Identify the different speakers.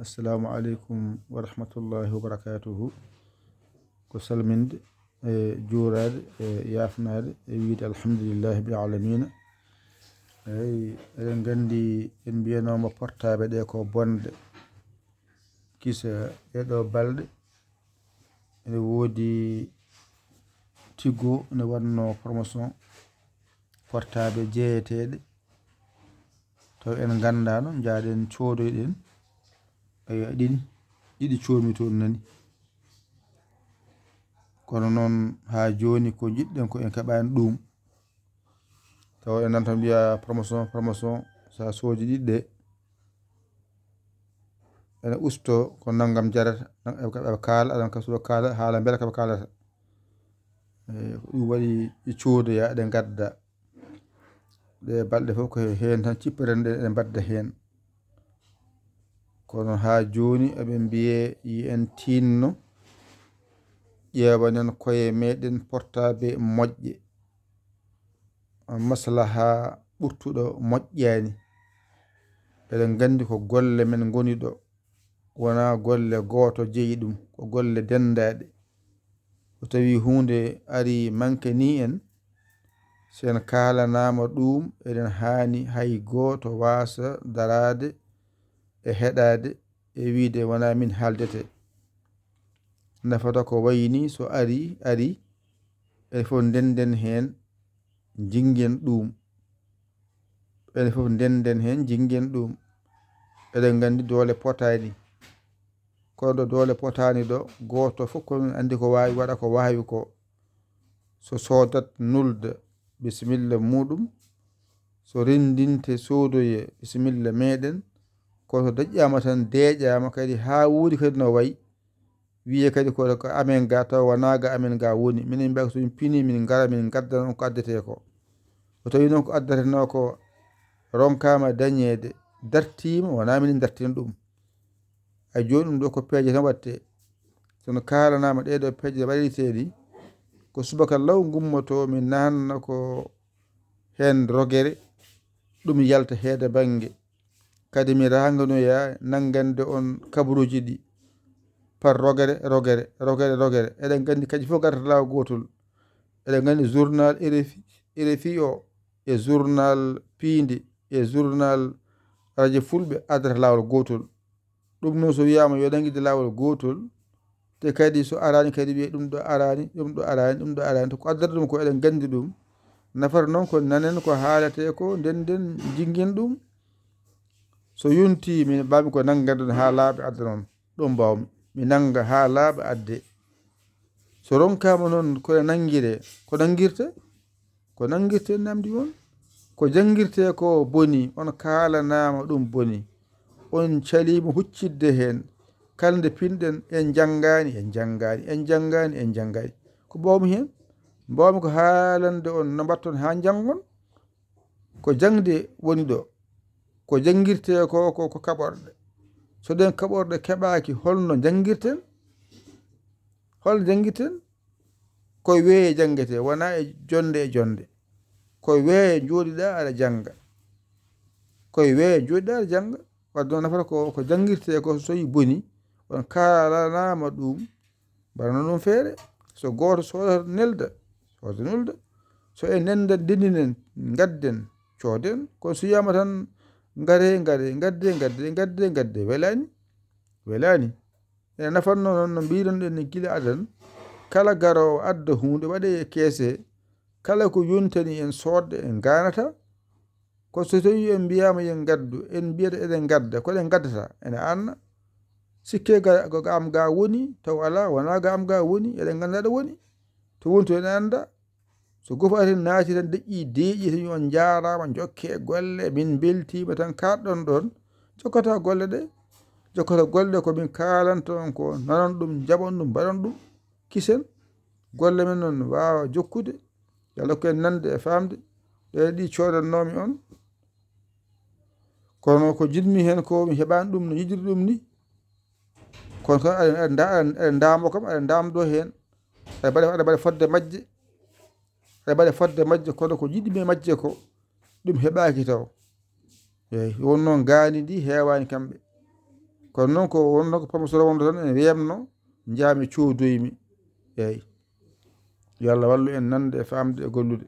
Speaker 1: assalamu aleykum wa rahmatullahi wa barakatuhu. Ko salminde juurade yafnade wiide alhamdulillahi bil alamina. Eɗen gandi en mbiyanoma portaɓe ɗe ko bonde kisa ɗeɗo balɗe. Ene woodi Tigo ne wanno promotion portaɓe jeeyeteɗe taw en gandano jaaɗen codoyɗen ɗiɗi coomi toon nani. Kono noon ha joni ko jiɗɗen ko en keɓani ɗum taw en nanta mbiya promotion sa soodi ɗiɗɗe ene usto ko naggam jarata eɓe kaala aɗan kasuɗo kaala haala beela kaɓe kaalata. Ɗum waɗi ɗi coodoya ɗe gadda ɗe balɗe fof ko hen tan cipperen ɗe ɗe mbadda hen. Kono ha joni eɓe mbiye yi en tinno ƴeewanen koye meɗen portaɓe moƴƴe maslaha ɓurtuɗo moƴƴani. Eɗen gandi ko golle men goni ɗo wona golle goto jeeyi ɗum, ko golle dendaɗe. So tawi hunde ari manque ni en sen kalanama ɗum eɗen hani hay goto wasa darade e heɗade e wiide wona min haaldete. Nafata ko wayni so ari ene fof denden hen jingen ɗum, ene fof denden hen jingen ɗum. Eɗen gandi doole potani, kono ɗo doole potani ɗo goto fof ko andi ko wawi waɗa ko wawi ko. So soodat nulda bisimilla muɗum, so rendinte sodoye bisimilla meɗen. Kono so daƴƴama tan deƴama kadi ha wuuri kadi no wayi wiye kadi ko amen ga taw wona ga amen ga woni. Minen mbiya somin pini min gara min gadda on ko addete ko. So tawi noon ko addateno ko ronkama dañede dartima wona minen dartina ɗum. Ay joni ɗum ɗo ko peeje tan watte. Sono kalanama ɗeɗo peeje waɗiriteɗi ko subaka law gummoto min nanna ko hen rogere ɗum yalta heeda bange. Kadi mi ranganoya nangande on kabaruji ɗi par rogere. Eɗen gandi kadi fof garata law gotol. Eɗen gandi journal RFI o e journal Piindi e journal radio Fulɓe adata lawol gotol. ɗum noon so wiyama yo nangguide lawol gotol te kadi so arani kadi wiye ɗum ɗo arani ɗum ɗo arani ɗum ɗo arani. To ko addata ɗum ko eɗen gandi ɗum nafata noon ko nanen ko haalate ko nden jinguen ɗum. So yonti min mbami ko nanggande ha laaɓa adda noon ɗum mbawmi mi nanga ha laaɓa adde. So ronkama noon koye nanguire ko nanguirte namdi on ko jangguirte ko boni on kalanama ɗum boni on calima huccidde hen kalde pinɗen en jangani ko mbawmi hen. Mbawmi ko haalande on no mbatton ha jangon. Ko jangde woni ɗo, ko jangguirte ko kaɓorɗe. So ɗen kaɓorɗe keɓaki holno jangguirten koye weeye jangguete wona e jonde. Koye weeye joɗiɗa aɗa janga wadde noon nafata ko jangguirte ko so tawi boni on kalanama ɗum mbaɗana ɗum feere. So goto sodata nelda nulda. So e dendinen gadden cooden. Kono so wiyama tan gadde welani. Ene nafanno noon no mbiɗon ɗen ni gila adan kala garowo adda hunde waɗe e keese kala ko yontani en sodde en ganata. Ko so tawi en mbiyama yen gaddu en mbiyata eɗen gadda ko ɗen gaddata ene anna sikke ga am ga woni taw ala wona ga am ga woni eɗen ganda ɗo woni to wonto en anda. So gof aten naati tan deƴƴi tan on jarama jokke golle min beltima tan karɗon ɗon jokkata golle ɗe. Jokkata golle ko min kalanta on ko nanon ɗum jaɓon ɗum mbaɗon ɗum kisen. Golle men noon wawa jokkude yalla ko en nande e famde ɗi codannomi on. Kono ko jiɗmi hen ko mi heɓani ɗum no yiɗiri ɗum ni. Kono kam aɗa damo kam aɗa damdo hen aɗa mbaɗa fodde majje kono ko jiɗmi e majje ko ɗum heɓaki taw. Eyyi won noon gaani ndi heewani kamɓe kono noon ko wonno ko pamasoro wonno tan ene wiyamno jaami codoymi eyyi yo Allah wallu en nande e famde e gollude